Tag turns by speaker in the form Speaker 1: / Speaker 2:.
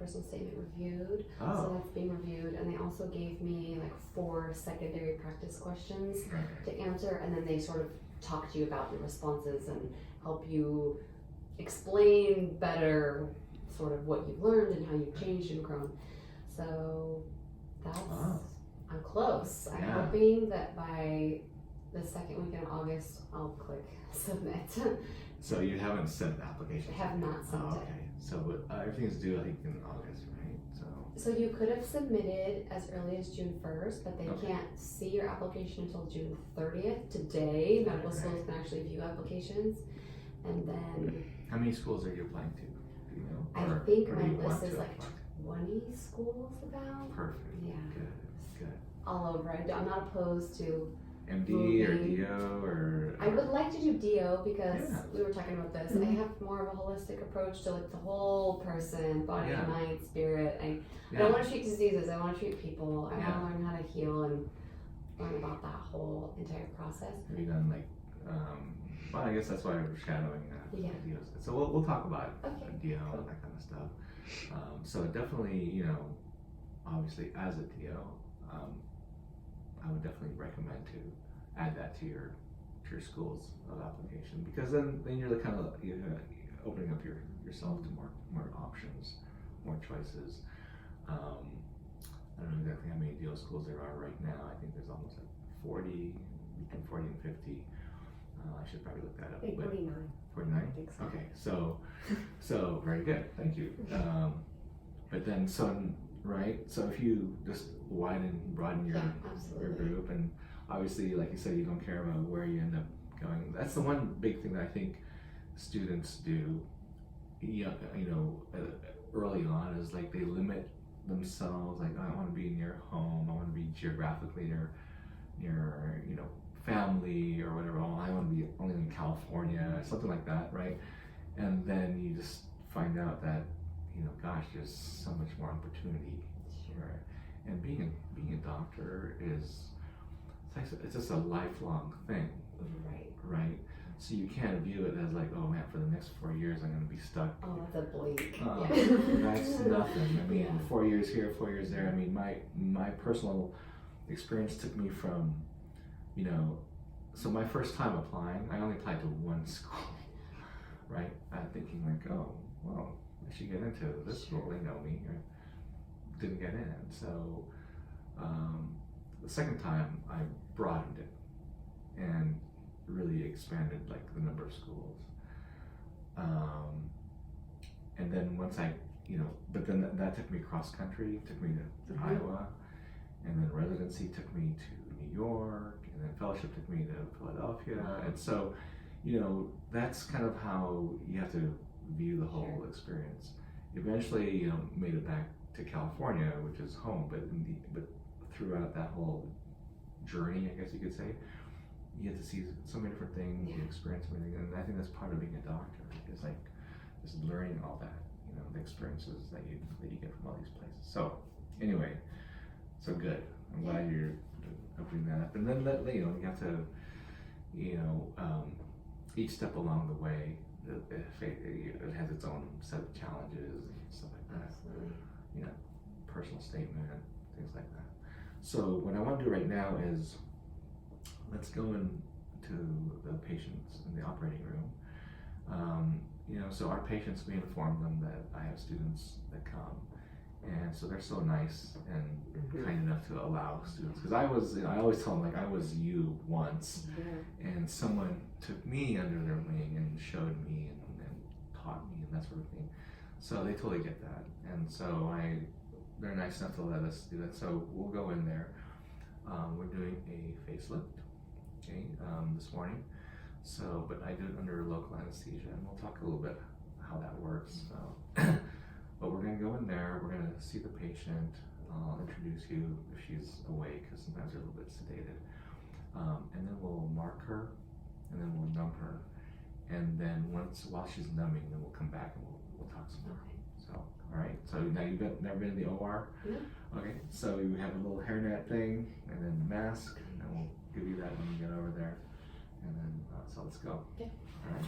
Speaker 1: personal statement reviewed.
Speaker 2: Oh.
Speaker 1: So that's being reviewed, and they also gave me like 4 secondary practice questions to answer, and then they sort of talk to you about your responses and help you explain better sort of what you've learned and how you've changed and grown. So that's, I'm close. I'm hoping that by the second week in August, I'll click submit.
Speaker 2: So you haven't sent the application?
Speaker 1: I have not sent it.
Speaker 2: Okay. So everything's due, I think, in August, right?
Speaker 1: So you could have submitted as early as June 1st, but they can't see your application until June 30th. Today, medical schools can actually view applications. And then...
Speaker 2: How many schools are you applying to? Do you know?
Speaker 1: I think my list is like 20 schools about.
Speaker 2: Perfect.
Speaker 1: Yeah.
Speaker 2: Good.
Speaker 1: All over. I'm not opposed to
Speaker 2: MD
Speaker 1: moving.
Speaker 2: or DO or...
Speaker 1: I would like to do DO because we were talking about this. I have more of a holistic approach to like the whole person, body, mind, spirit. I don't want to treat diseases. I want to treat people. I want to learn how to heal and learn about that whole entire process.
Speaker 2: Have you done like, well, I guess that's why we're shadowing DOs. So we'll talk about DO and that kind of stuff. So definitely, you know, obviously as a DO, I would definitely recommend to add that to your schools of application, because then you're kind of opening up yourself to more options, more choices. I don't know exactly how many DO schools there are right now. I think there's almost like 40, between 40 and 50. I should probably look that up.
Speaker 3: I think 49.
Speaker 2: 49?
Speaker 3: I think so.
Speaker 2: Okay, so very good, thank you. But then right? So if you just broaden your group, and obviously, like you said, you don't care about where you end up going. That's the one big thing that I think students do, early on, is like they limit themselves. Like, I want to be near home. I want to be geographically near family or whatever. Oh, I want to be only in California, something like that, right? And then you just find out that, gosh, there's so much more opportunity. Sure. And being a doctor it's just a lifelong thing. Right? So you can't view it as like, oh man, for the next 4 years I'm going to be stuck.
Speaker 1: Oh, that's a bleak.
Speaker 2: That's nothing. I mean, 4 years here, 4 years there. I mean, my personal experience took me from, so my first time applying, I only applied to one school, right? Thinking like, oh, well, I should get into this school, they know me. Didn't get in. So the second time I broadened it and really expanded like the number of schools. And then once but then that took me cross country, took me to Iowa, and then residency took me to New York, and then fellowship took me to Philadelphia. And so, that's kind of how you have to view the whole experience. Eventually, made it back to California, which is home, but throughout that whole journey, I guess you could say, you get to see so many different things, you experience so many things, and I think that's part of being a doctor, is like just learning all that, the experiences that you get from all these places. So anyway, so good. I'm glad you're opening that up, and then you have to, each step along the way, it has its own set of challenges and stuff like that.
Speaker 1: Absolutely.
Speaker 2: Personal statement, things like that. So what I want to do right now is, let's go into the patients in the operating room. So our patients, we inform them that I have students that come, and so they're so nice and kind enough to allow students. Because I always tell them, like, I was you once, and someone took me under their wing and showed me and taught me and that sort of thing. So they totally get that, and so they're nice enough to let us do that. So we'll go in there. We're doing a facelift, this morning. So, but I do it under local anesthesia, and we'll talk a little bit how that works. So, but we're gonna go in there. We're gonna see the patient. I'll introduce you if she's awake, because sometimes they're a little bit sedated. And then we'll mark her, and then we'll numb her, and then while she's numbing, then we'll come back and we'll talk some more. So, all right. So now you've never been in the OR?
Speaker 1: Yeah.
Speaker 2: Okay. So we have a little hairnet thing, and then the mask, and we'll give you that when you get over there. And then, so let's go.
Speaker 1: Okay.
Speaker 2: All right.